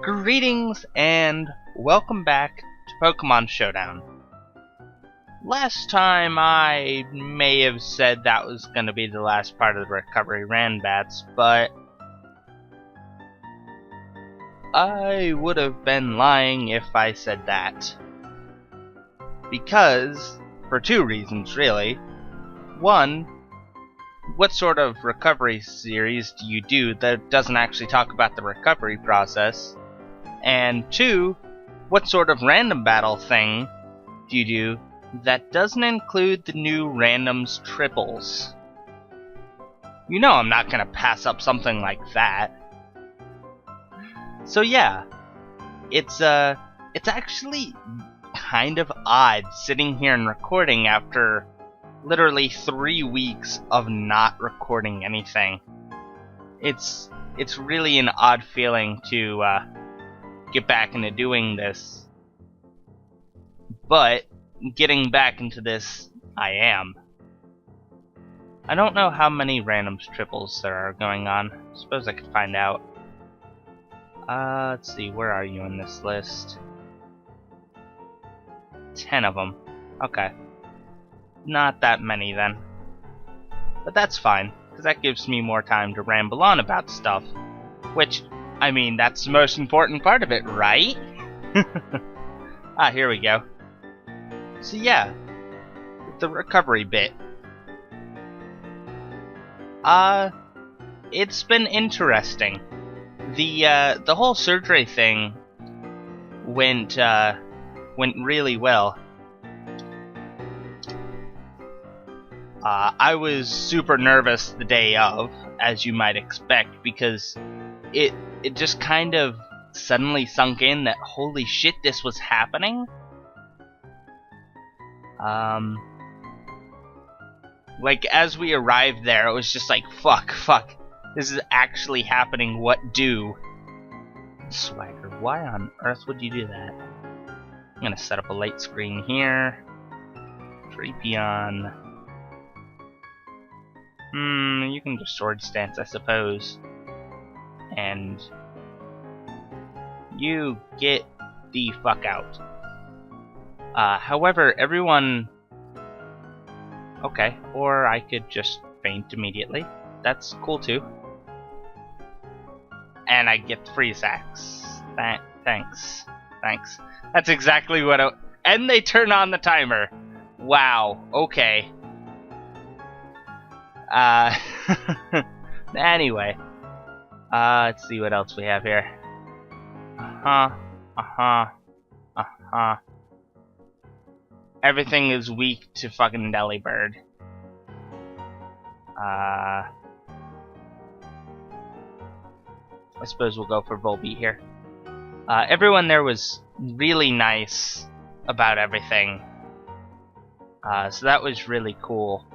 Greetings and welcome back to Pokemon Showdown. Last time I may have said that was going to be the last part of the recovery Randbats, but I would have been lying if I said that. Because, for two reasons really. One, what sort of recovery series do you do that doesn't actually talk about the recovery process? And two, what sort of random battle thing do you do that doesn't include the new randoms triples? You know I'm not gonna pass up something like that. So yeah, it's actually kind of odd sitting here and recording after literally 3 weeks of not recording anything. It's really an odd feeling to get back into doing this, but getting back into this, I am. I don't know how many randoms triples there are going on. Suppose I could find out. Let's see, where are you in this list? 10 of them. Okay. Not that many then. But that's fine, because that gives me more time to ramble on about stuff. Which, I mean, that's the most important part of it, right? Here we go. So yeah, the recovery bit. It's been interesting. The whole surgery thing went really well. I was super nervous the day of, as you might expect, because it just kind of suddenly sunk in that holy shit, this was happening. Like as we arrived there, it was just like fuck, this is actually happening. What do? Swagger, why on earth would you do that? I'm gonna set up a light screen here. Treepion. You can just sword stance, I suppose. And you get the fuck out. However, everyone... Okay, or I could just faint immediately. That's cool too. And I get the freeze axe. Thanks. That's exactly what And they turn on the timer. Wow, okay. Anyway. Let's see what else we have here. Everything is weak to fucking Delibird. I suppose we'll go for Volbeat here. Everyone there was really nice about everything. So that was really cool.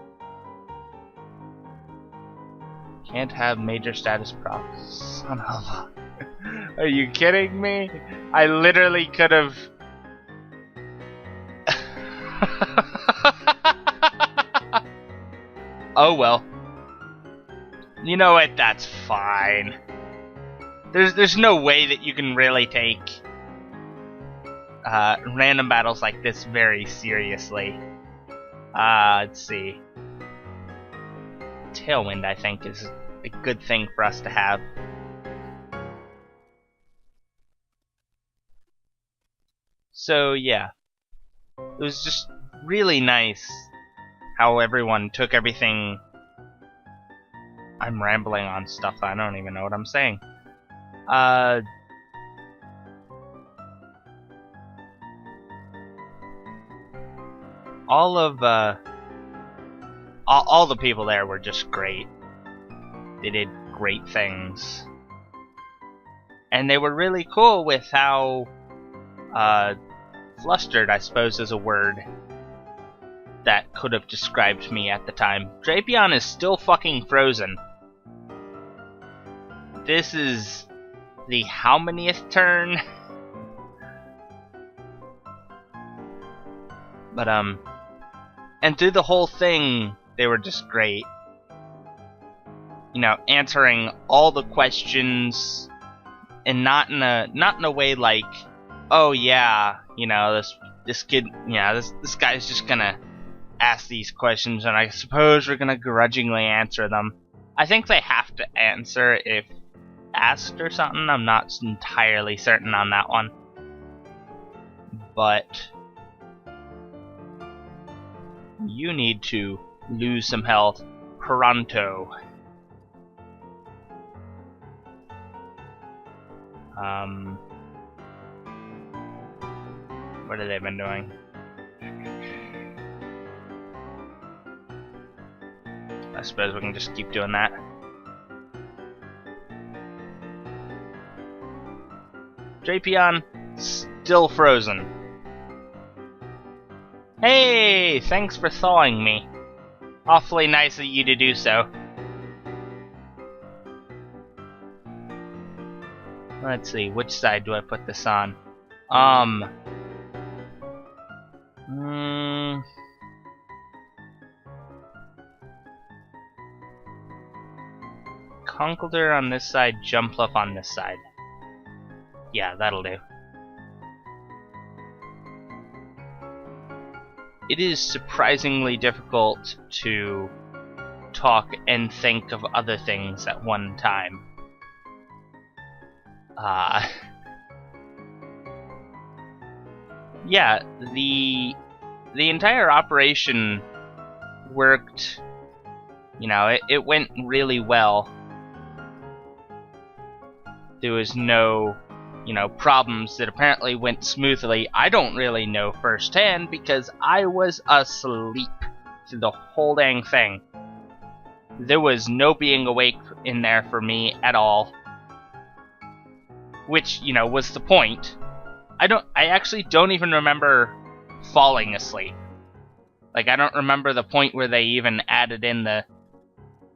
Can't have major status procs. Son of a... Are you kidding me? I literally could have... Oh well. You know what? That's fine. There's no way that you can really take random battles like this very seriously. Let's see. Tailwind, I think, is a good thing for us to have. So yeah, it was just really nice how everyone took everything. I'm rambling on stuff, I don't even know what I'm saying. All the people there were just great. They did great things. And they were really cool with how flustered, I suppose, is a word that could have described me at the time. Drapion is still fucking frozen. This is the how manyth turn? But and through the whole thing, they were just great. You know, answering all the questions and not in a way like, oh yeah, you know, this kid, yeah, this guy's just gonna ask these questions, and I suppose we're gonna grudgingly answer them. I think they have to answer if asked or something. I'm not entirely certain on that one, but you need to lose some health pronto. What have they been doing? I suppose we can just keep doing that. Drapion, still frozen. Hey, thanks for thawing me. Awfully nice of you to do so. Let's see, which side do I put this on? Conkeldurr on this side, Jumpluff on this side. Yeah, that'll do. It is surprisingly difficult to talk and think of other things at one time. Yeah, the entire operation worked, you know, it went really well. There was no, you know, problems that apparently went smoothly. I don't really know firsthand because I was asleep through the whole dang thing. There was no being awake in there for me at all. Which, you know, was the point. I actually don't even remember falling asleep. Like, I don't remember the point where they even added in the,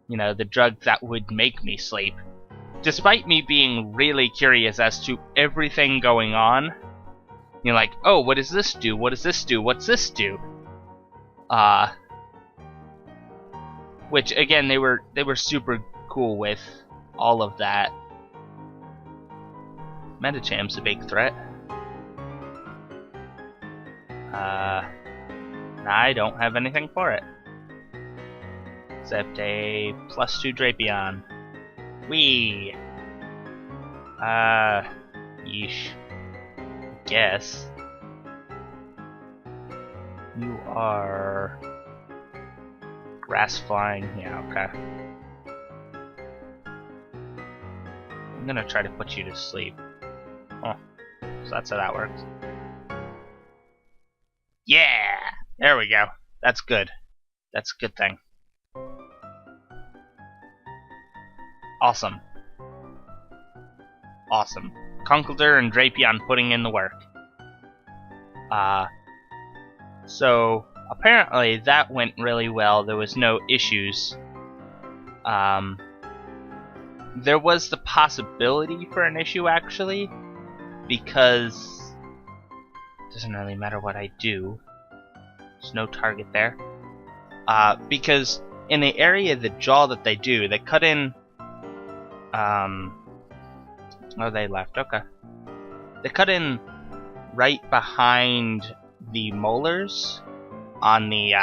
you know, the drug that would make me sleep. Despite me being really curious as to everything going on. You're like, oh, what does this do? What does this do? What's this do? Which, again, they were super cool with all of that. Metacham's a big threat. I don't have anything for it. Except a +2 Drapion. Whee! Yeesh. Guess. You are... grass flying? Yeah, okay. I'm gonna try to put you to sleep. Oh, so that's how that works. Yeah! There we go. That's good. That's a good thing. Awesome. Awesome. Conkeldurr and Drapion putting in the work. So, apparently that went really well. There was no issues. There was the possibility for an issue, actually, because it doesn't really matter what I do. There's no target there. Because in the area of the jaw that they do, they cut in... Oh, they left. Okay. They cut in right behind the molars on the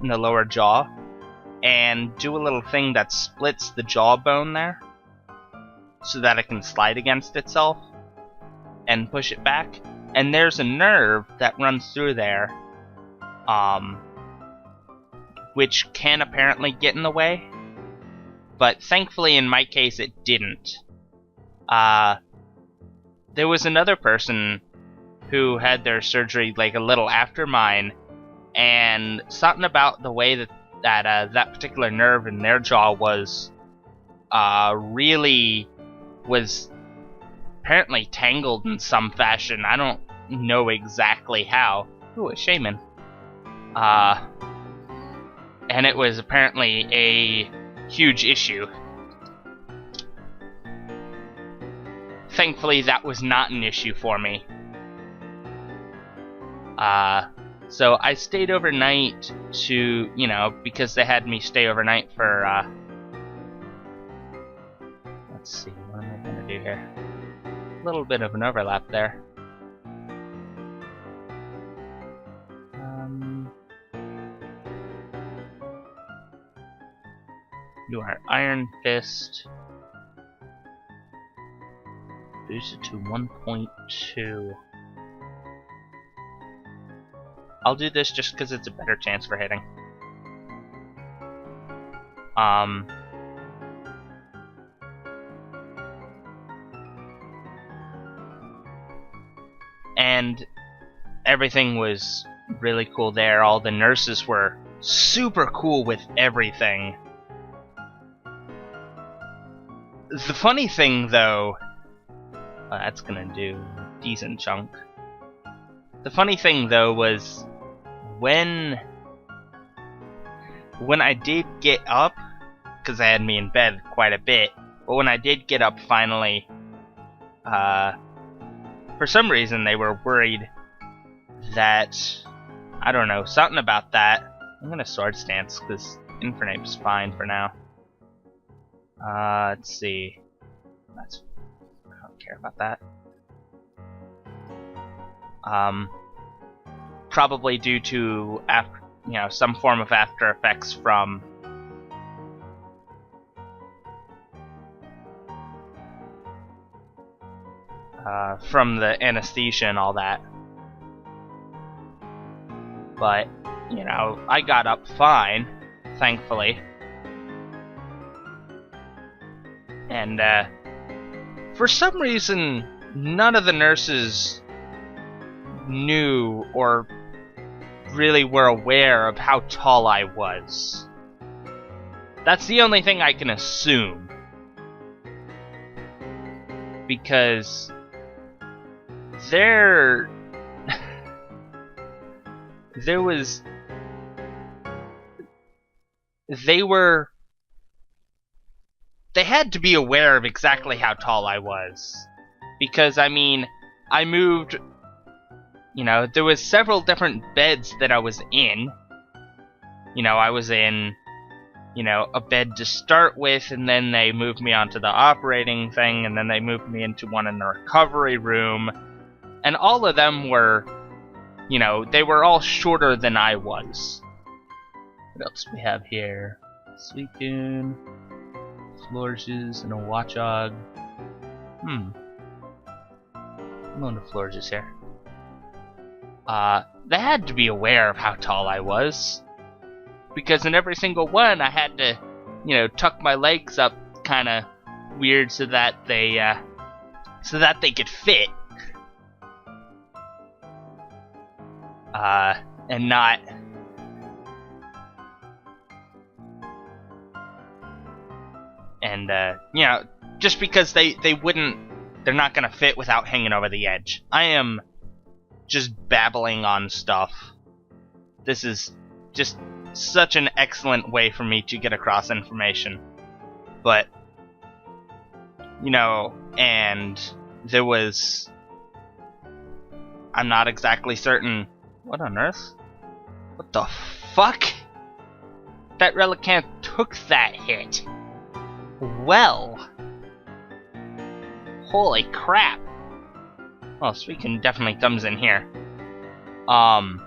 in the lower jaw, and do a little thing that splits the jawbone there, so that it can slide against itself and push it back. And there's a nerve that runs through there, which can apparently get in the way. But thankfully, in my case, it didn't. There was another person who had their surgery like a little after mine, and something about the way that particular nerve in their jaw was really was apparently tangled in some fashion. I don't know exactly how. Ooh, a shaman. And it was apparently a huge issue. Thankfully, that was not an issue for me. So I stayed overnight to, you know, because they had me stay overnight for, let's see, what am I gonna do here? little bit of an overlap there. Do our Iron Fist. Boost it to 1.2. I'll do this just because it's a better chance for hitting. And everything was really cool there. All the nurses were super cool with everything. The funny thing, though, that's gonna do a decent chunk. The funny thing, though, was when I did get up, because I had me in bed quite a bit, but when I did get up finally, for some reason they were worried that, I don't know, something about that. I'm gonna sword stance, because Infernape's fine for now. Let's see. I don't care about that. Probably due to some form of after effects from the anesthesia and all that. But I got up fine, thankfully. And for some reason, none of the nurses knew or really were aware of how tall I was. That's the only thing I can assume. Because they had to be aware of exactly how tall I was. Because, I mean, I moved, there was several different beds that I was in. I was in, a bed to start with, and then they moved me onto the operating thing, and then they moved me into one in the recovery room. And all of them were, they were all shorter than I was. What else do we have here? Suicune, Florges, and a Watchog. I'm going to Florges here. They had to be aware of how tall I was. Because in every single one, I had to, tuck my legs up kind of weird so that they could fit. And not... And, just because they're not gonna fit without hanging over the edge. I am just babbling on stuff. This is just such an excellent way for me to get across information. But, and there was... I'm not exactly certain... What on earth? What the fuck? That Relicanth took that hit. Well. Holy crap. Oh, Suicune definitely comes in here. Huh.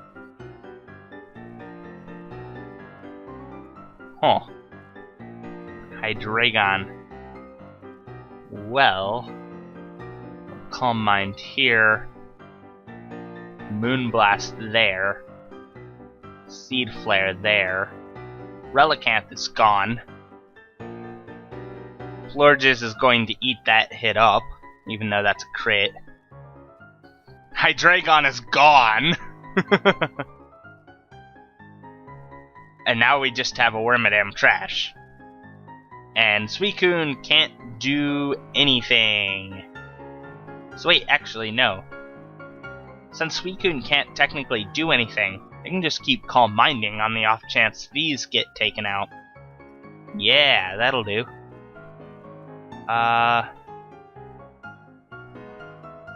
Hydreigon. Well. Calm Mind here. Moonblast there. Seed Flare there. Relicanth is gone. Florges is going to eat that hit up, even though that's a crit. Hydreigon is gone! And now we just have a Wormadam trash. And Suicune can't do anything. So wait, actually no. Since Suicune can't technically do anything, I can just keep Calm Minding on the off chance these get taken out. Yeah, that'll do.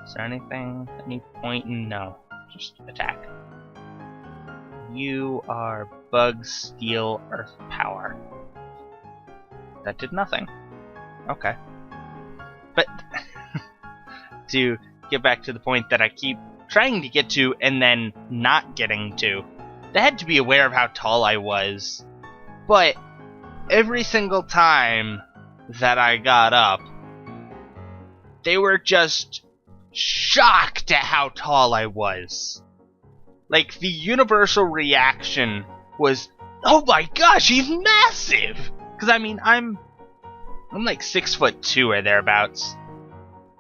Is there anything, any point? No. Just attack. You are Bug, Steel, Earth Power. That did nothing. Okay. But to get back to the point that I keep trying to get to and then not getting to. They had to be aware of how tall I was, but every single time that I got up, they were just shocked at how tall I was. Like, the universal reaction was, oh my gosh, he's massive! Because, I mean, I'm like 6'2" or thereabouts.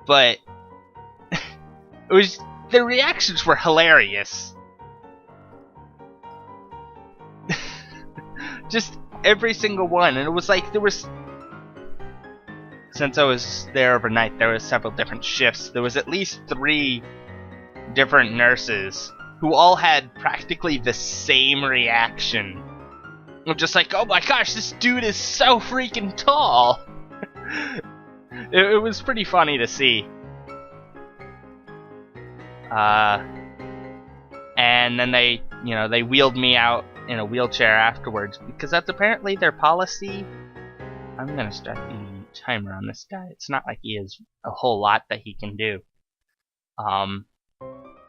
But the reactions were hilarious. Just every single one. And it was like, since I was there overnight, there was several different shifts. There was at least 3 different nurses who all had practically the same reaction. I'm just like, oh my gosh, this dude is so freaking tall! It was pretty funny to see. And then they wheeled me out in a wheelchair afterwards, because that's apparently their policy. I'm gonna start the timer on this guy. It's not like he has a whole lot that he can do.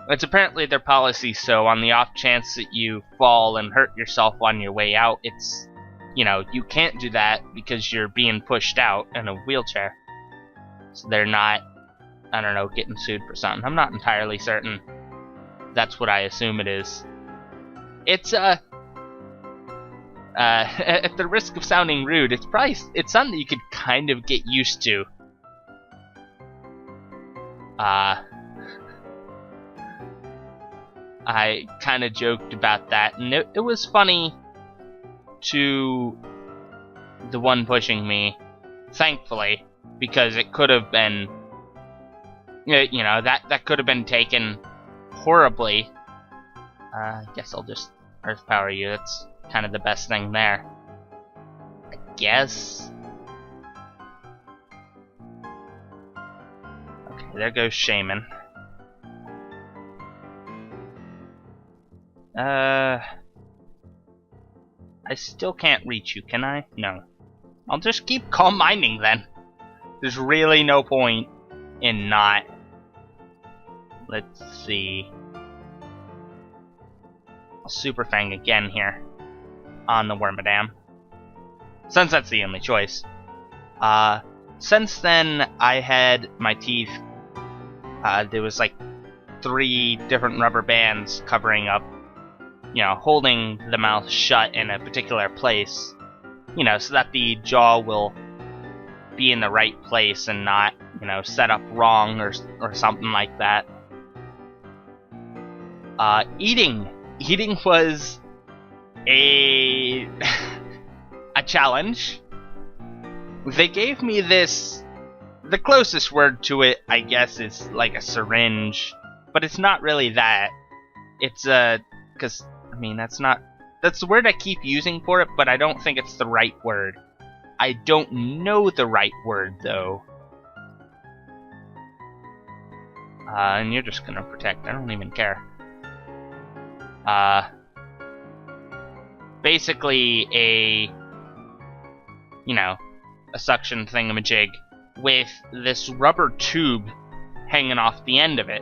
It's apparently their policy, so on the off chance that you fall and hurt yourself on your way out, it's, you can't do that because you're being pushed out in a wheelchair. So they're not, I don't know, getting sued for something. I'm not entirely certain. That's what I assume it is. It's, at the risk of sounding rude, it's something you could kind of get used to. I kind of joked about that, and it was funny to the one pushing me, thankfully, because it could have been, that could have been taken horribly. I guess I'll just earth power you. That's kind of the best thing there, I guess. Okay, there goes Shaman. I still can't reach you, can I? No. I'll just keep calm mining then. There's really no point in not. Let's see. I'll Super Fang again here on the Wormadam, since that's the only choice. Since then, I had my teeth. There was like 3 different rubber bands covering up, holding the mouth shut in a particular place, so that the jaw will be in the right place and not, set up wrong or something like that. Eating was a challenge. They gave me this, the closest word to it, I guess, is like a syringe, but it's not really that. It's because, I mean, that's the word I keep using for it, but I don't think it's the right word. I don't know the right word, though. And you're just gonna protect, I don't even care. Basically a suction thingamajig with this rubber tube hanging off the end of it.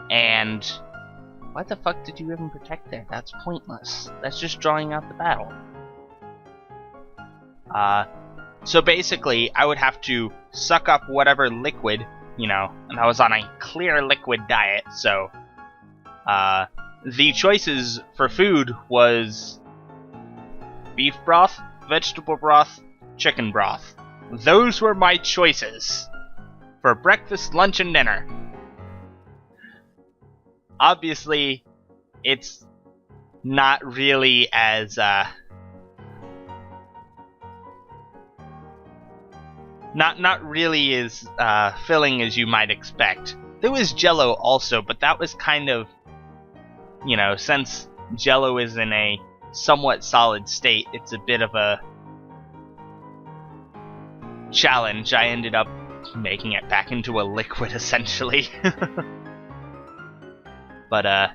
And why the fuck did you even protect there? That's pointless. That's just drawing out the battle. So basically, I would have to suck up whatever liquid, and I was on a clear liquid diet, so the choices for food was beef broth, vegetable broth, chicken broth. Those were my choices for breakfast, lunch, and dinner. Obviously, it's not really as, not really as, filling as you might expect. There was Jell-O also, but that was kind of, since Jell-O is in a somewhat solid state, it's a bit of a challenge. I ended up making it back into a liquid, essentially. But,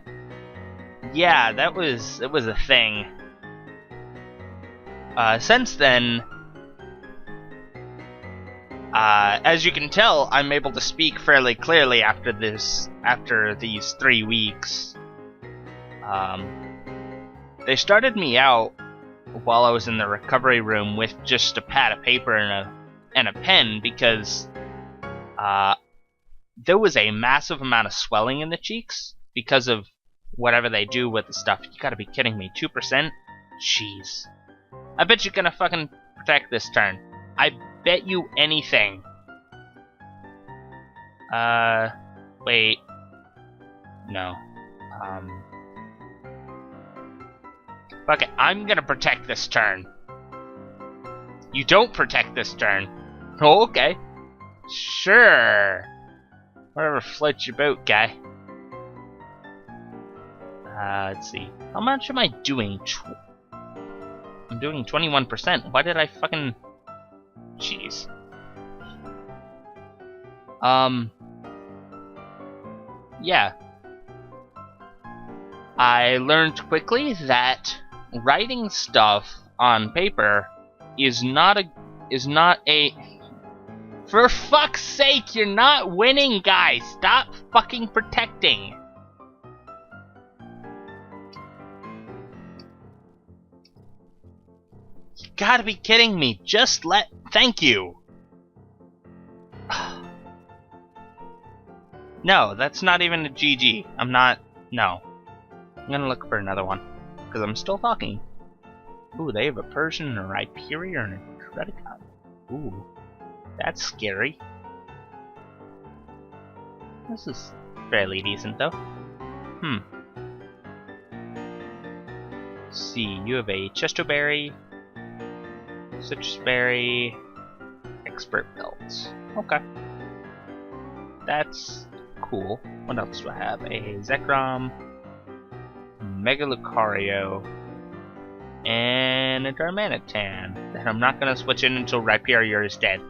yeah, it was a thing. Since then, As you can tell, I'm able to speak fairly clearly after these 3 weeks. They started me out while I was in the recovery room with just a pad of paper and a pen because there was a massive amount of swelling in the cheeks because of whatever they do with the stuff. You gotta be kidding me. 2%? Jeez. I bet you're gonna fucking protect this turn. I bet you anything. Wait. No. Fuck it, I'm gonna protect this turn. You don't protect this turn. Oh, okay. Sure. Whatever floats your boat, guy. Let's see. How much am I doing? I'm doing 21%. Why did I fucking... Jeez. Yeah. I learned quickly that writing stuff on paper is not a... For fuck's sake, you're not winning, guys! Stop fucking protecting! You gotta be kidding me. Just let... Thank you! No, that's not even a GG. I'm not... No. I'm gonna look for another one. Because I'm still talking. Ooh, they have a Persian, a Rhyperior, and a Predicon. Ooh. That's scary. This is fairly decent, though. Let's see, you have a Chestoberry, Citrusberry, Expert Belt. Okay. That's cool. What else do I have? A Zekrom, Mega Lucario, and a Darmanitan that I'm not gonna switch in until Rhyperior is dead.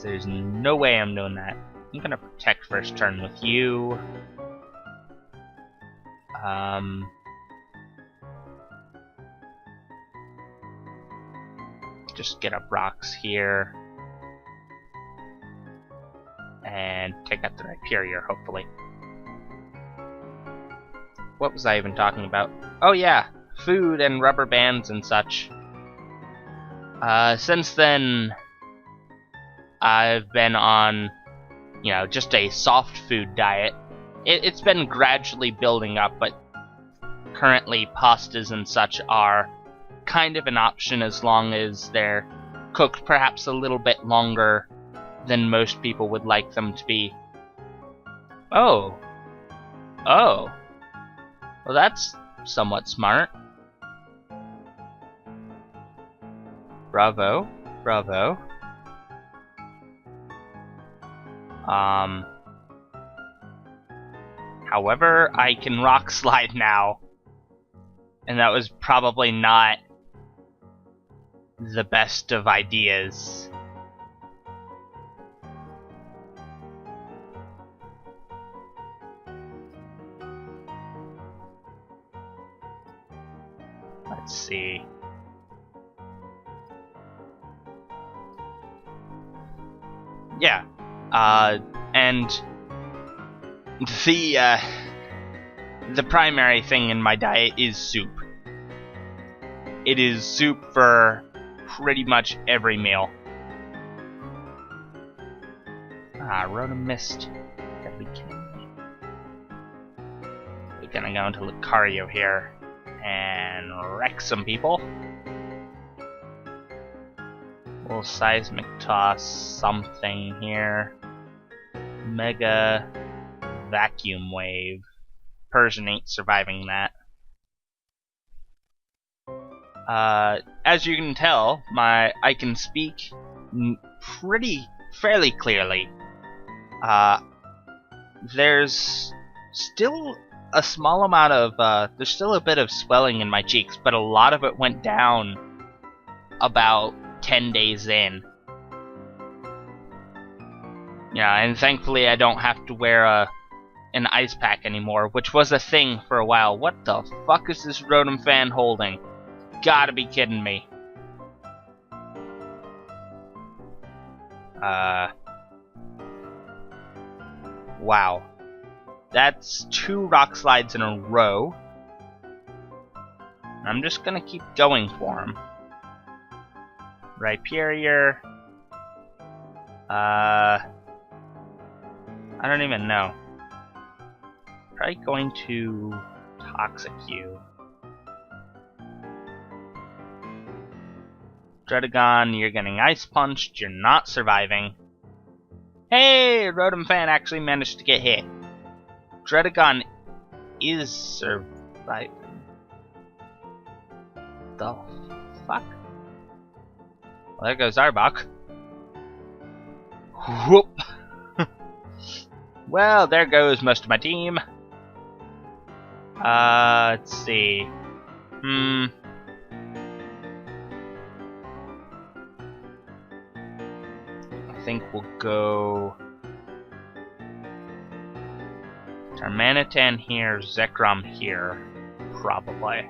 There's no way I'm doing that. I'm gonna protect first turn with you. Just get up rocks here. And take out the Rhyperior, hopefully. What was I even talking about? Oh yeah, food and rubber bands and such. Since then, I've been on, you know, just a soft food diet. It's been gradually building up, but currently pastas and such are kind of an option as long as they're cooked perhaps a little bit longer than most people would like them to be. Oh. Oh. Well, that's somewhat smart. Bravo. Bravo. However, I can rock slide now. And that was probably not the best of ideas. Let's see. Yeah. And the primary thing in my diet is soup. It is soup for pretty much every meal. Rotom Mist. Gotta be kidding me. We're gonna go into Lucario here and wreck some people. Little Seismic Toss something here. Mega Vacuum Wave. Persian ain't surviving that. As you can tell, I can speak fairly clearly. There's still a small amount of, there's still a bit of swelling in my cheeks, but a lot of it went down about 10 days in. Yeah, and thankfully I don't have to wear an ice pack anymore, which was a thing for a while. What the fuck is this Rotom fan holding? Gotta be kidding me. Wow. That's 2 rock slides in a row. I'm just gonna keep going for him. Rhyperior. I don't even know. Probably going to Toxic you. Dredagon, you're getting ice punched, you're not surviving. Hey, Rotom fan actually managed to get hit. Dredagon is surviving. The fuck? Well, there goes Arbok. Whoop! Well, there goes most of my team. Let's see. I think we'll go Darmanitan here, Zekrom here, probably.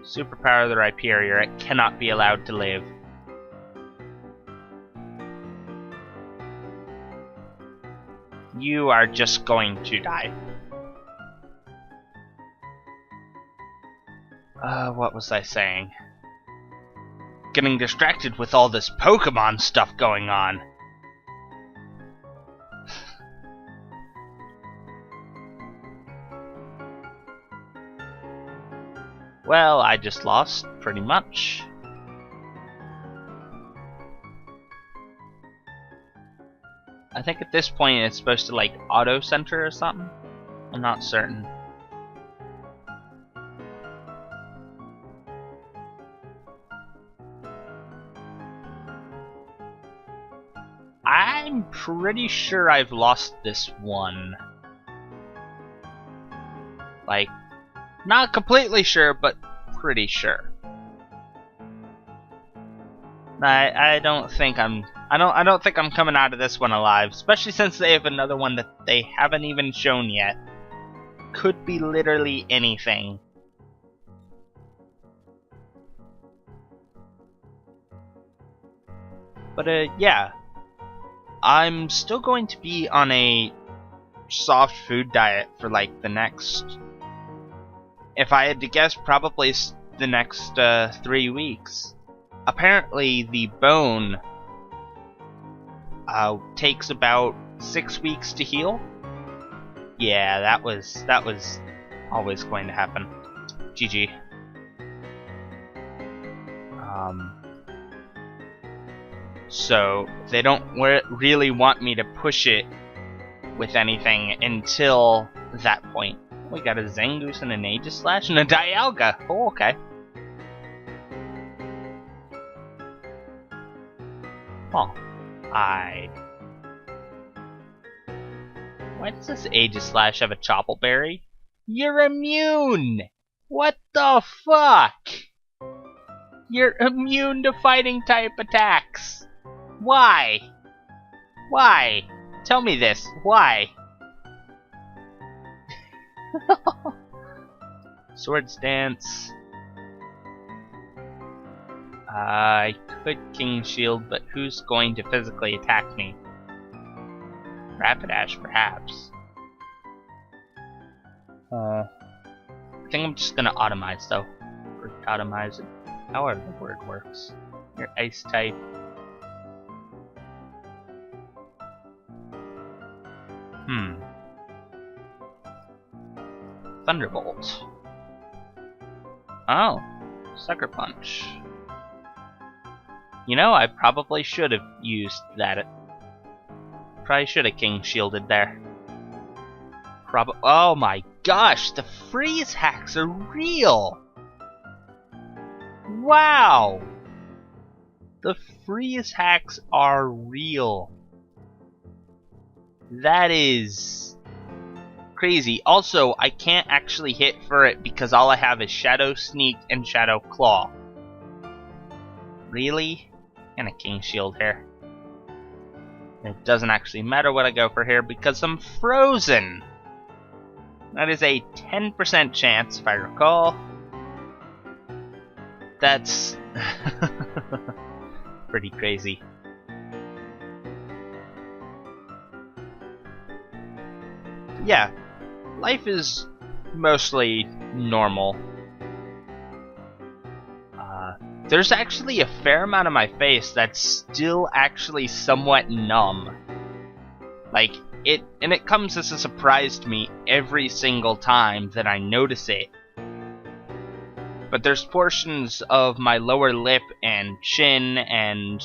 Superpower the Rhyperior, it cannot be allowed to live. You are just going to die. What was I saying? Getting distracted with all this Pokemon stuff going on. Well, I just lost, pretty much. I think at this point it's supposed to like auto-center or something. I'm not certain. I'm pretty sure I've lost this one. Like, not completely sure, but pretty sure. I don't think I'm coming out of this one alive, especially since they have another one that they haven't even shown yet. Could be literally anything. But yeah. I'm still going to be on a soft food diet for like the next, if I had to guess, probably the next 3 weeks. Apparently the bone takes about 6 weeks to heal. Yeah, that was always going to happen. GG. So they don't really want me to push it with anything until that point. We got a Zangoose and an Aegislash and a Dialga. Oh, okay. Oh, why does this Aegislash have a Choppleberry? You're immune! What the fuck? You're immune to fighting type attacks. Why? Why? Tell me this. Why? Swords Dance. I could King Shield, but who's going to physically attack me? Rapidash, perhaps. I think I'm just gonna Automize, though. Or Automize it. However the word works. Your Ice type. Thunderbolt. Oh, Sucker Punch. You know, I probably should have used that. Probably should have King Shielded there. Oh my gosh, the freeze hacks are real! Wow! The freeze hacks are real. That is crazy. Also, I can't actually hit for it because all I have is Shadow Sneak and Shadow Claw. Really? And a King Shield here. It doesn't actually matter what I go for here because I'm frozen. That is a 10% chance, if I recall. That's pretty crazy. Yeah, life is mostly normal. There's actually a fair amount of my face that's still actually somewhat numb. Like, it comes as a surprise to me every single time that I notice it. But there's portions of my lower lip and chin and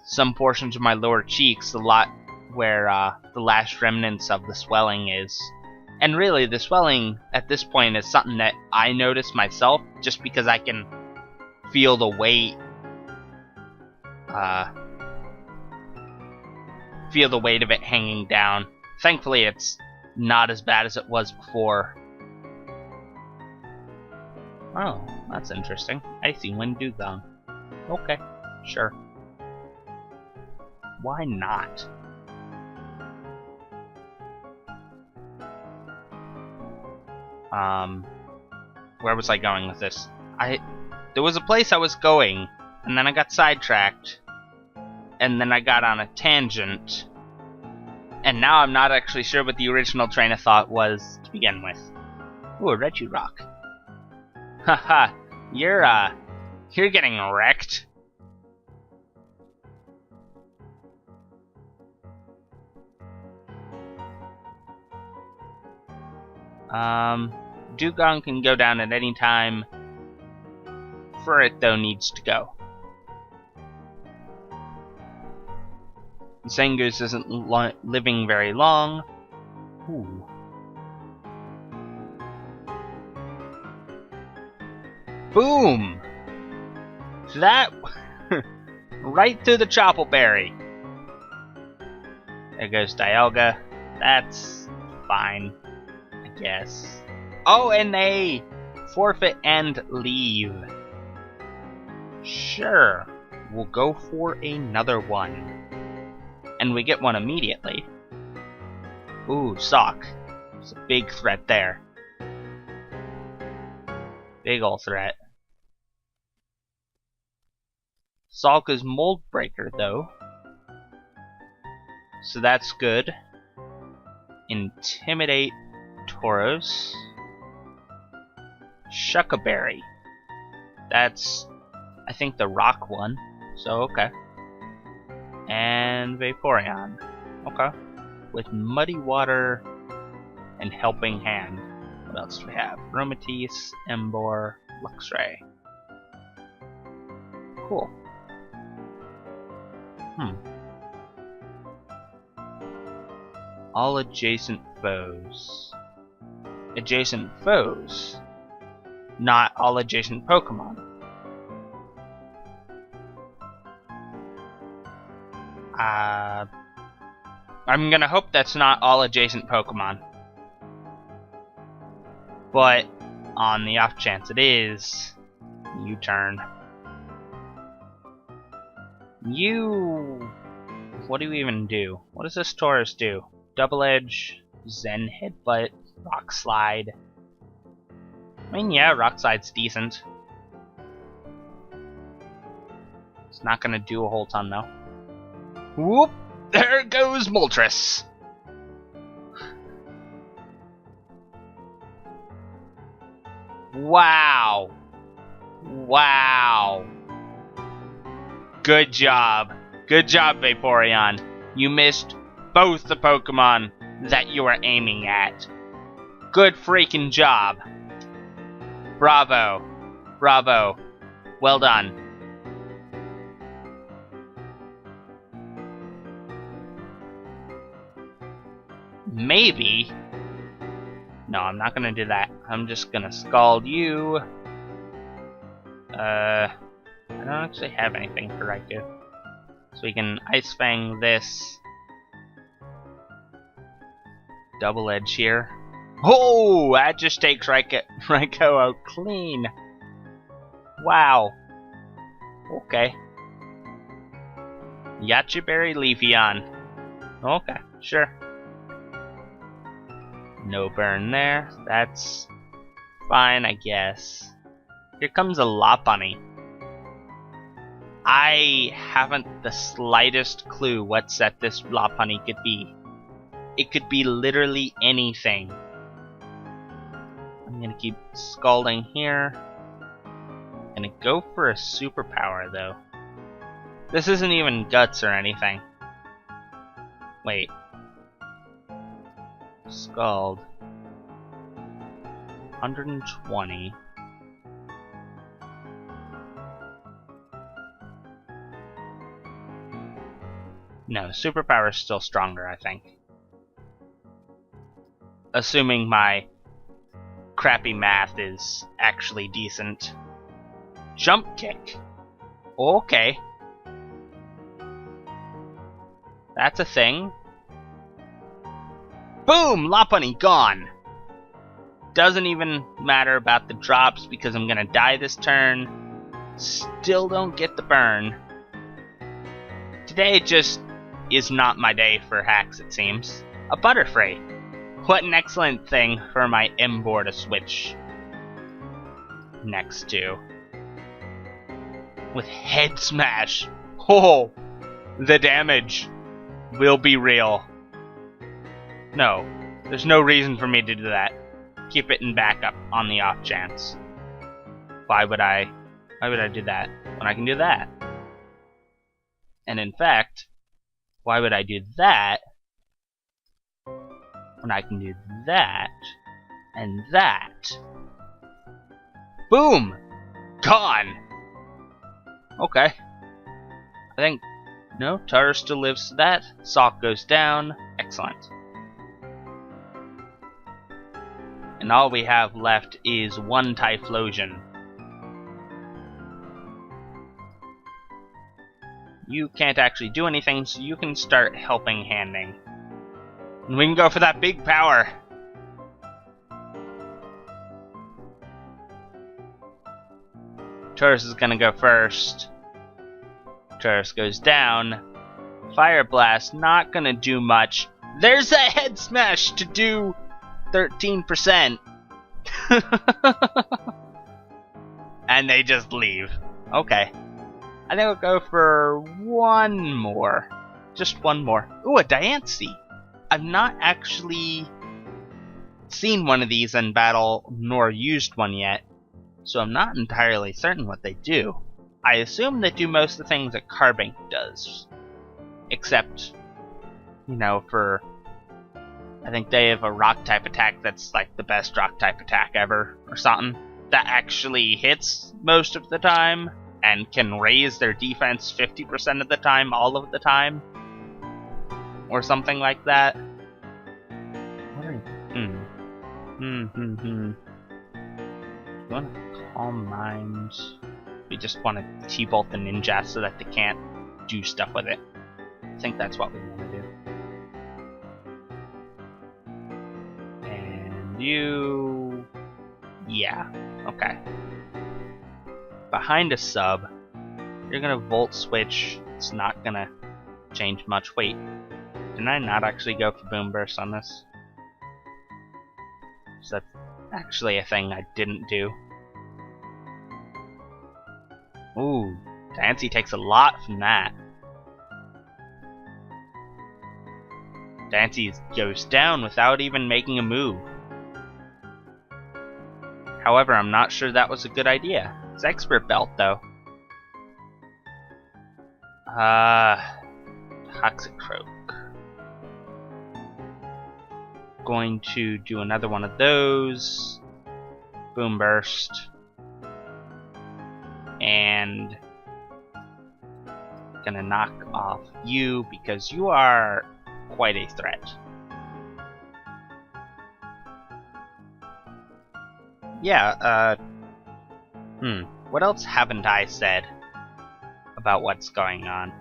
some portions of my lower cheeks, a lot where the last remnants of the swelling is. And really, the swelling at this point is something that I notice myself just because I can feel the weight. Feel the weight of it hanging down. Thankfully, it's not as bad as it was before. Oh, that's interesting. Icy Wind Dugong. Okay, sure. Why not? Where was I going with this? There was a place I was going, and then I got sidetracked, and then I got on a tangent, and now I'm not actually sure what the original train of thought was to begin with. Ooh, a Reggie Rock. Haha, you're getting wrecked. Dugong can go down at any time. It though needs to go. Zangoose isn't living very long. Ooh. Boom! That right through the Choppleberry. There goes Dialga. That's fine, I guess. Oh, and they forfeit and leave. Sure, we'll go for another one. And we get one immediately. Ooh, Sock. There's a big threat there. Big ol' threat. Salk is Mold Breaker, though. So that's good. Intimidate Tauros. Shuckaberry. That's, I think, the rock one. So, okay. And Vaporeon. Okay. With Muddy Water and Helping Hand. What else do we have? Aromatisse, Emboar, Luxray. Cool. All adjacent foes. Adjacent foes. Not all adjacent Pokemon. I'm gonna hope that's not all adjacent Pokemon. But, on the off chance it is, U-turn. What do you even do? What does this Tauros do? Double Edge, Zen Headbutt, Rock Slide. I mean, yeah, Rock Slide's decent. It's not gonna do a whole ton, though. Whoop! There goes Moltres! Wow! Wow! Good job. Good job, Vaporeon. You missed both the Pokemon that you were aiming at. Good freaking job. Bravo. Bravo. Well done. Maybe. No, I'm not gonna do that. I'm just gonna scald you. I don't actually have anything for Raikou. So we can Ice Fang this. Double Edge here. Oh! That just takes Raikou out clean. Wow. Okay. Yache Berry Leafeon. Okay, sure. No burn there. That's fine, I guess. Here comes a Lopunny. I haven't the slightest clue what set this Lopunny could be. It could be literally anything. I'm gonna keep scalding here. Gonna go for a superpower though. This isn't even guts or anything. Wait. Scald. 120. No, superpower is still stronger, I think. Assuming my crappy math is actually decent. Jump kick. Okay. That's a thing. Boom! Lopunny gone! Doesn't even matter about the drops because I'm gonna die this turn. Still don't get the burn. Today just is not my day for hacks, it seems. A Butterfree. What an excellent thing for my M-board to switch next to. With Head Smash. Oh, the damage will be real. No, there's no reason for me to do that. Keep it in backup on the off chance. Why would I do that when I can do that? And in fact, why would I do that when I can do that and that? Boom! Gone! Okay. I think... No, Tara still lives to that. Sock goes down. Excellent. And all we have left is one Typhlosion. You can't actually do anything, so you can start helping handing. And we can go for that big power. Taurus is gonna go first. Taurus goes down. Fire Blast, not gonna do much. There's a Head Smash to do 13%. And they just leave. Okay. I think I'll go for one more. Just one more. Ooh, a Diancie. I've not actually seen one of these in battle, nor used one yet, so I'm not entirely certain what they do. I assume they do most of the things that Carbink does. Except, you know, for... I think they have a rock-type attack that's like the best rock-type attack ever, or something. That actually hits most of the time, and can raise their defense 50% of the time, all of the time. Or something like that. What are you... You want to Calm Mind? We just want to T-Bolt the Ninja so that they can't do stuff with it. I think that's what we want to do. And you... Yeah, okay. Behind a sub, you're gonna Volt Switch. It's not gonna change much. Wait, didn't I not actually go for Boom Burst on this? Is that actually a thing I didn't do? Ooh, Diancie takes a lot from that. Diancie goes down without even making a move. However, I'm not sure that was a good idea. It's Expert Belt, though. Toxicroak. Going to do another one of those. Boom Burst. And gonna knock off you because you are quite a threat. Yeah, what else haven't I said about what's going on?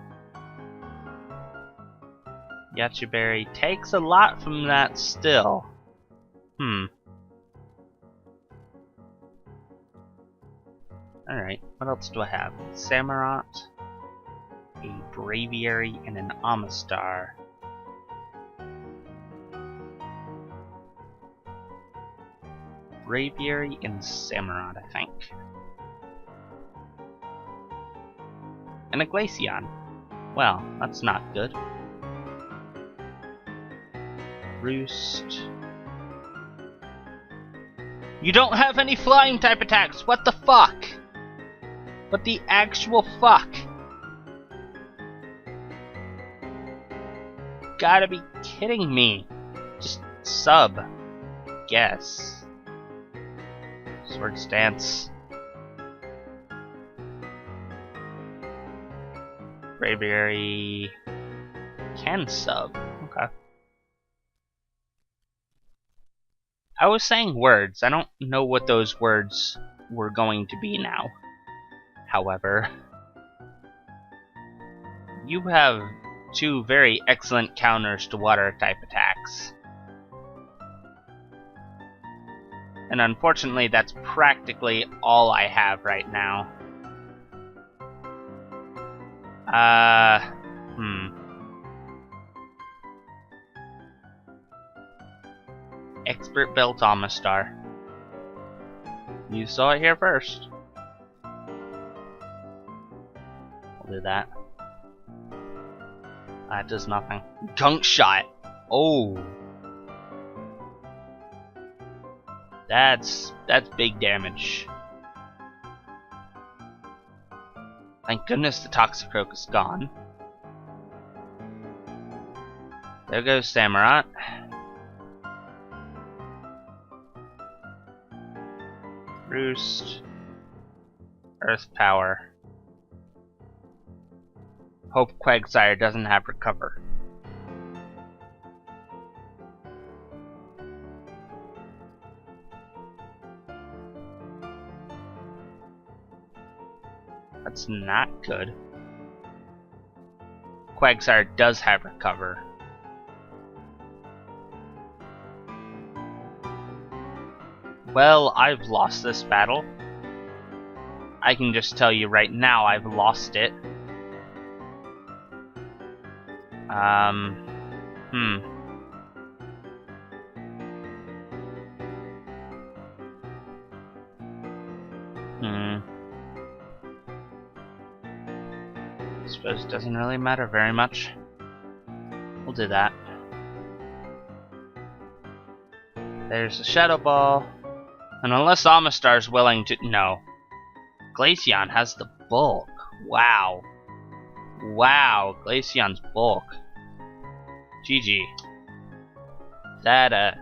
Yachiberry takes a lot from that still. Alright, what else do I have? Samurott, a Braviary, and an Amistar. Braviary and Samurott, I think. And a Glaceon. Well, that's not good. Roost. You don't have any flying type attacks! What the fuck? What the actual fuck? Gotta be kidding me. Just sub. Guess. Sword Stance. Braviary can sub. Okay. I was saying words. I don't know what those words were going to be now. However, you have two very excellent counters to water type attacks. And unfortunately, that's practically all I have right now. Expert built Amistar. You saw it here first. I'll do that. That does nothing. Gunk Shot! Oh! That's big damage. Thank goodness the Toxicroak is gone. There goes Samurott. Roost. Earth Power. Hope Quagsire doesn't have Recover. That's not good. Quagsire does have Recover. Well, I've lost this battle. I can just tell you right now I've lost it. Suppose it doesn't really matter very much. We'll do that. There's a Shadow Ball. And unless Amistar's willing to... No. Glaceon has the bulk. Wow. Wow, Glaceon's bulk. GG. That,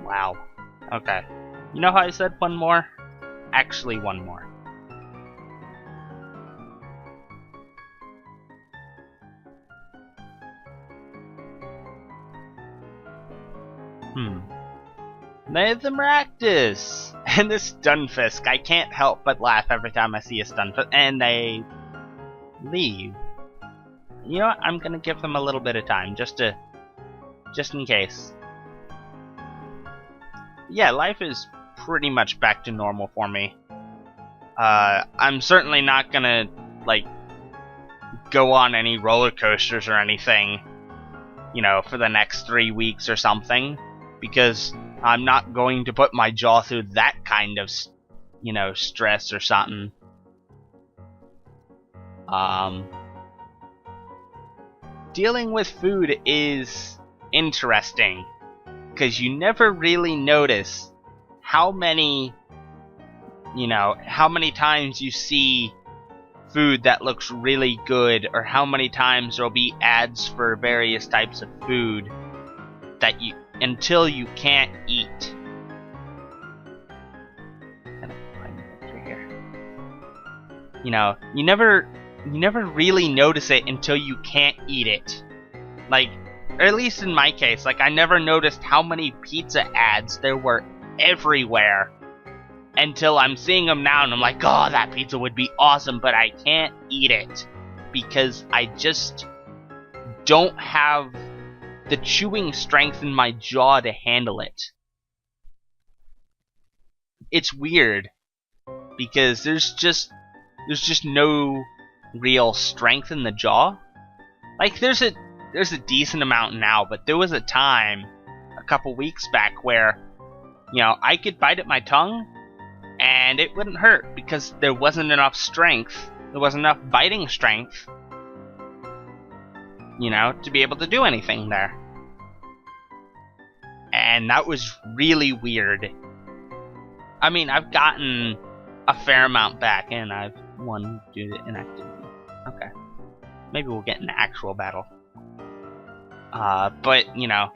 Wow. Okay. You know how I said one more? Actually, one more. The Maractus! And the Stunfisk. I can't help but laugh every time I see a Stunfisk. And they leave. You know what? I'm gonna give them a little bit of time, just in case. Yeah, life is pretty much back to normal for me. I'm certainly not gonna, like, go on any roller coasters or anything, you know, for the next 3 weeks or something, because I'm not going to put my jaw through that kind of, you know, stress or something. Dealing with food is interesting, because you never really notice how many, you know, how many times you see food that looks really good, or how many times there'll be ads for various types of food that you, until you can't eat. You know, you never really notice it until you can't eat it. Like, or at least in my case, like, I never noticed how many pizza ads there were everywhere until I'm seeing them now and I'm like, oh, that pizza would be awesome, but I can't eat it because I just don't have the chewing strength in my jaw to handle it. It's weird because there's just no real strength in the jaw. Like, there's a decent amount now, but there was a time a couple weeks back where, you know, I could bite at my tongue and it wouldn't hurt because there wasn't enough strength. There wasn't enough biting strength, you know, to be able to do anything there. And that was really weird. I mean, I've gotten a fair amount back, and I've won due to inactivity. Okay. Maybe we'll get an actual battle. But, you know,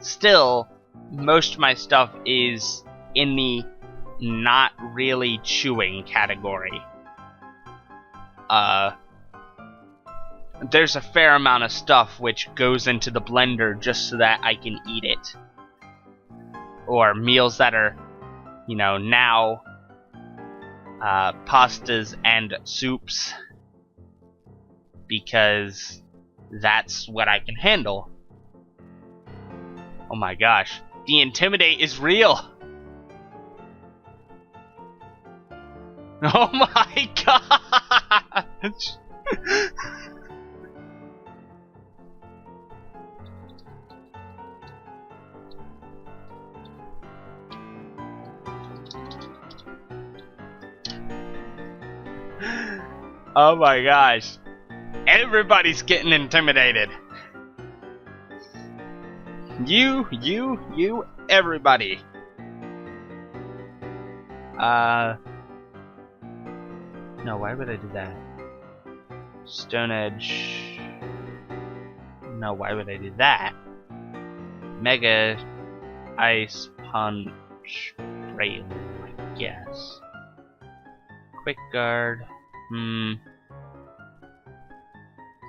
still, most of my stuff is in the not really chewing category. There's a fair amount of stuff which goes into the blender just so that I can eat it. Or meals that are, you know, now pastas and soups, because that's what I can handle. Oh my gosh, the Intimidate is real! Oh my gosh! Oh my gosh. Everybody's getting intimidated. You, everybody. No, why would I do that? Stone Edge. No, why would I do that? Mega Ice Punch Rail, I guess. Quick Guard.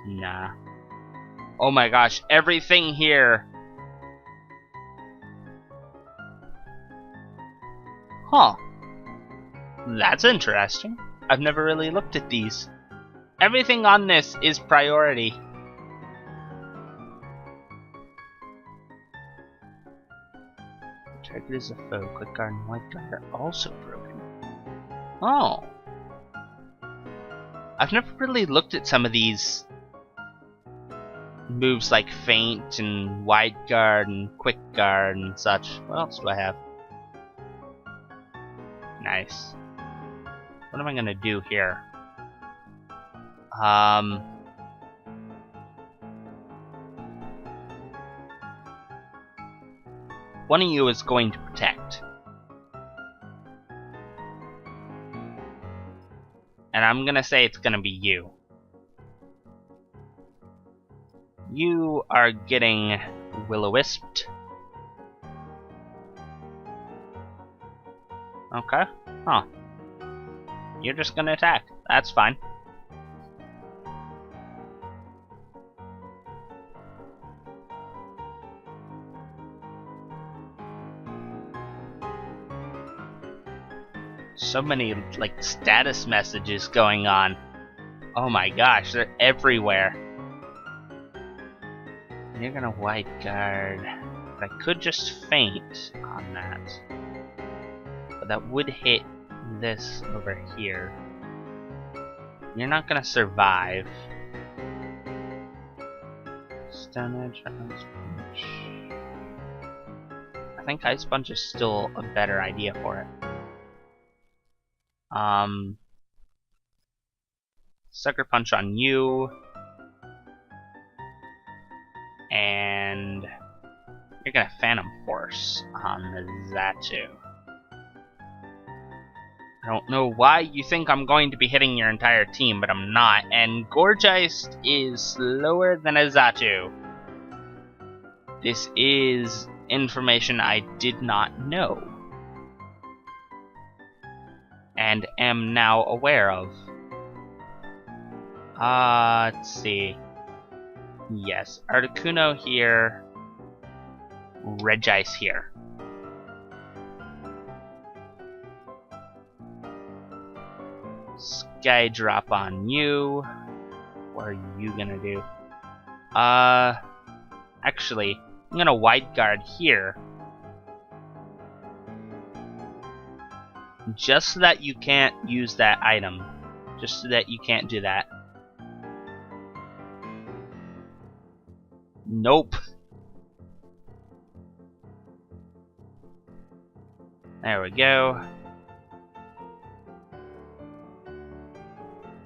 Nah. Oh my gosh, everything here. Huh. That's interesting. I've never really looked at these. Everything on this is priority. Target is a foe. Quick Guard and White Guard are also broken. Oh. I've never really looked at some of these moves like Feint and Wide Guard and Quick Guard and such. What else do I have? Nice. What am I gonna do here? One of you is going to protect. And I'm gonna say it's gonna be you. You are getting will-o-wisped. Okay. Huh. You're just gonna attack. That's fine. So many, like, status messages going on. Oh my gosh, they're everywhere. You're gonna White Guard. But I could just Feint on that. But that would hit this over here. You're not gonna survive. Stone Edge or Ice Punch? I think Ice Punch is still a better idea for it. Sucker Punch on you. And you're gonna Phantom Force on Zatu. I don't know why you think I'm going to be hitting your entire team, but I'm not. And Gorgeist is slower than a Zatu. This is information I did not know. And am now aware of. Let's see. Yes, Articuno here. Regice here. Sky Drop on you. What are you gonna do? Actually, I'm gonna Wide Guard here. Just so that you can't use that item. Just so that you can't do that. Nope. There we go.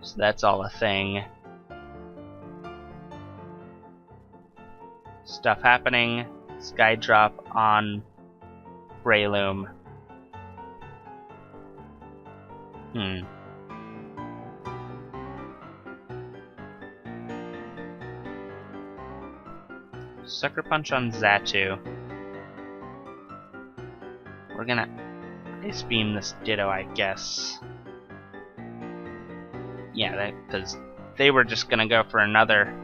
So that's all a thing. Stuff happening. Sky drop on Breloom. Sucker Punch on Xatu. We're gonna Ice Beam this Ditto, I guess. Yeah, because they were just gonna go for another.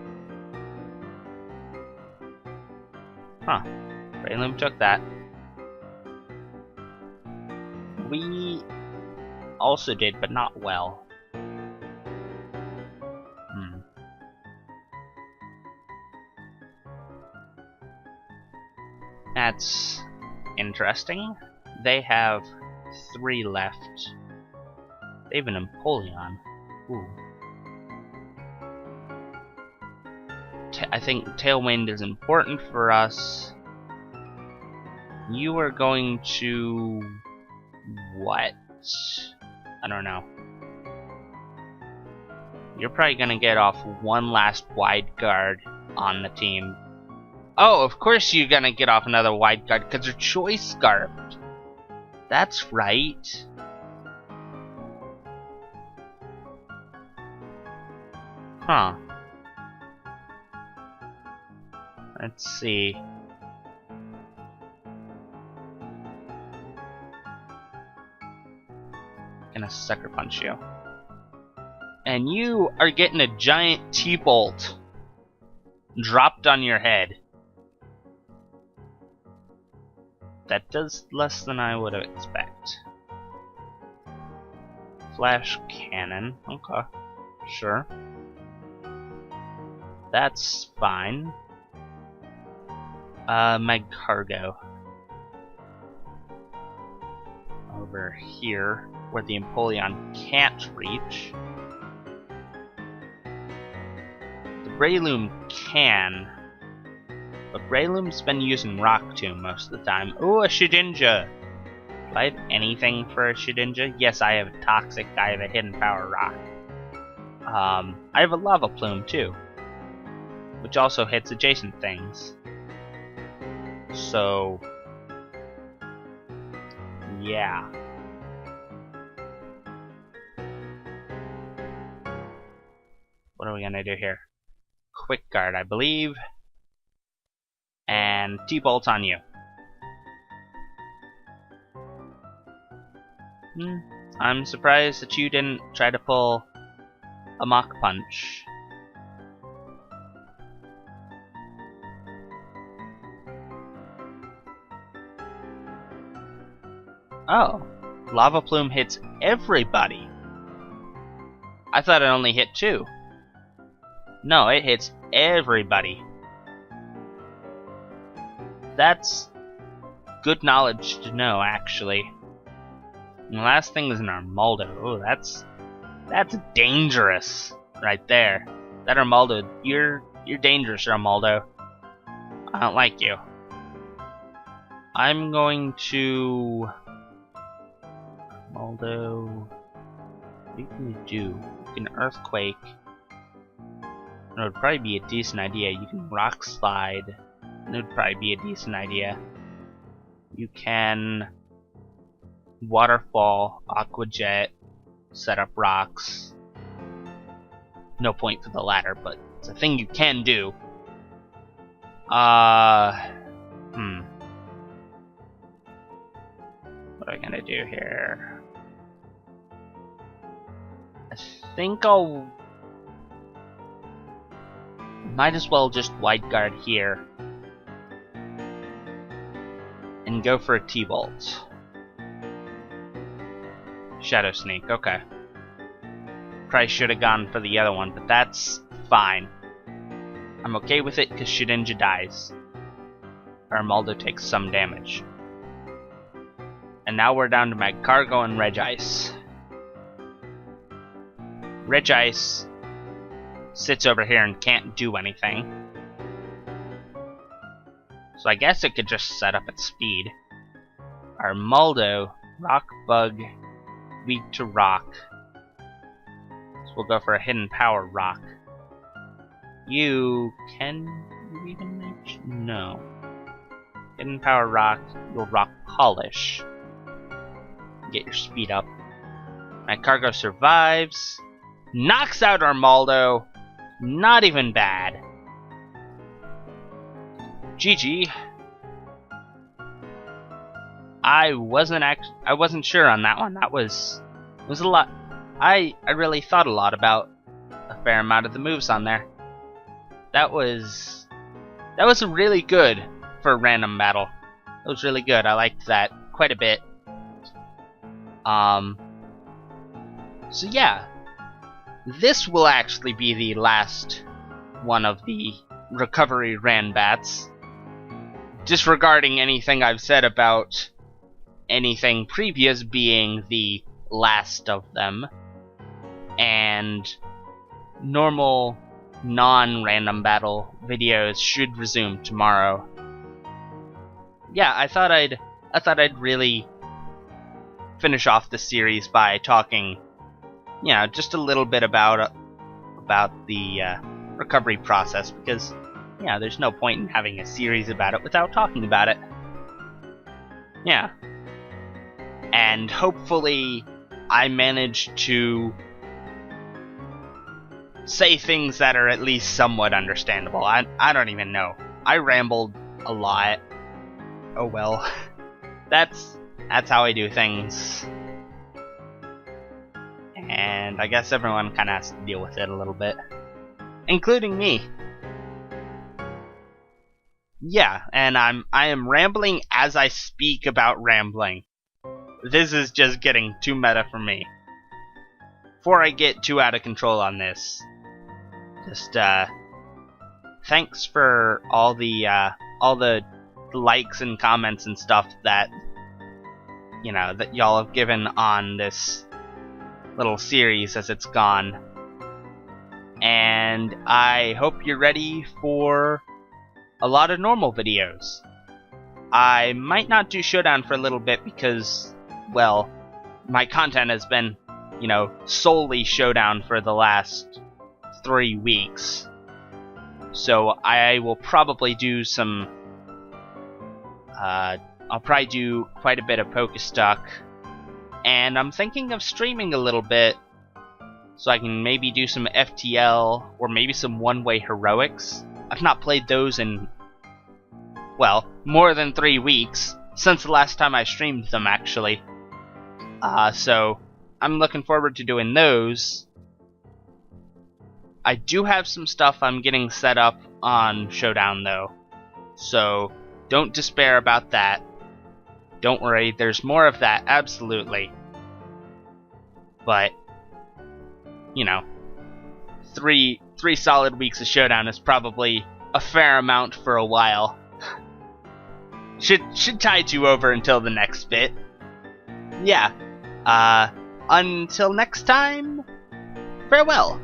Huh. Breloom took that. We also did, but not well. That's interesting. They have 3 left. They have an Empoleon. Ooh. I think Tailwind is important for us. You are going to... what? I don't know. You're probably gonna get off one last wide guard on the team. Oh, of course you're gonna get off another wide guard because you're Choice Scarfed. That's right. Huh. Let's see. Gonna Sucker Punch you. And you are getting a giant T-Bolt dropped on your head. That does less than I would expect. Flash Cannon. Okay. Sure. That's fine. Magcargo. Over here, where the Empoleon can't reach. The Breloom can. But Breloom's been using Rock Tomb most of the time. Ooh, a Shedinja! Do I have anything for a Shedinja? Yes, I have a Toxic, I have a Hidden Power Rock. I have a Lava Plume too, which also hits adjacent things. So, yeah. What are we gonna do here? Quick Guard, I believe. And T-Bolt on you. I'm surprised that you didn't try to pull a Mach Punch. Oh, Lava Plume hits everybody. I thought it only hit 2. No, it hits everybody. That's good knowledge to know, actually. And the last thing is an Armaldo. Oh, that's dangerous right there. That Armaldo, you're dangerous, Armaldo. I don't like you. I'm going to Armaldo. What can you do? You can Earthquake. It would probably be a decent idea. You can Rock Slide. It would probably be a decent idea. You can Waterfall, Aqua Jet, set up rocks. No point for the latter, but it's a thing you can do. What am I gonna do here? I think I'll... might as well just Wide Guard here. And go for a T-Bolt. Shadow Sneak, okay. Probably should have gone for the other one, but that's fine. I'm okay with it because Shedinja dies. Armaldo takes some damage. And now we're down to Magcargo and Regice. Regice sits over here and can't do anything. So I guess it could just set up its speed. Armaldo, Rock Bug, weak to rock. So we'll go for a hidden power rock. You even make? No. Hidden power rock, you'll rock polish. Get your speed up. My cargo survives. Knocks out Armaldo. Not even bad. GG. I wasn't sure on that one. It was a lot. I really thought a lot about a fair amount of the moves on there. That was really good for a random battle. It was really good. I liked that quite a bit. So yeah, this will actually be the last one of the recovery Randbats. Disregarding anything I've said about anything previous being the last of them, and normal non-random battle videos should resume tomorrow. Yeah, I thought I'd really finish off the series by talking, you know, just a little bit about the recovery process, because yeah, there's no point in having a series about it without talking about it. Yeah. And hopefully I managed to say things that are at least somewhat understandable. I don't even know. I rambled a lot. Oh well. That's how I do things. And I guess everyone kinda has to deal with it a little bit. Including me. Yeah, and I am rambling as I speak about rambling. This is just getting too meta for me. Before I get too out of control on this, just thanks for all the likes and comments and stuff that, you know, that y'all have given on this little series as it's gone. And I hope you're ready for a lot of normal videos. I might not do Showdown for a little bit because, well, my content has been, you know, solely Showdown for the last 3 weeks. So I will probably do some, I'll probably do quite a bit of Pokestuck. And I'm thinking of streaming a little bit, so I can maybe do some FTL, or maybe some one-way heroics. I've not played those in, well, more than 3 weeks, since the last time I streamed them, actually. So I'm looking forward to doing those. I do have some stuff I'm getting set up on Showdown, though, so don't despair about that. Don't worry, there's more of that, absolutely. But, you know, three solid weeks of Showdown is probably a fair amount for a while. Should tide you over until the next bit. Yeah. Until next time, farewell.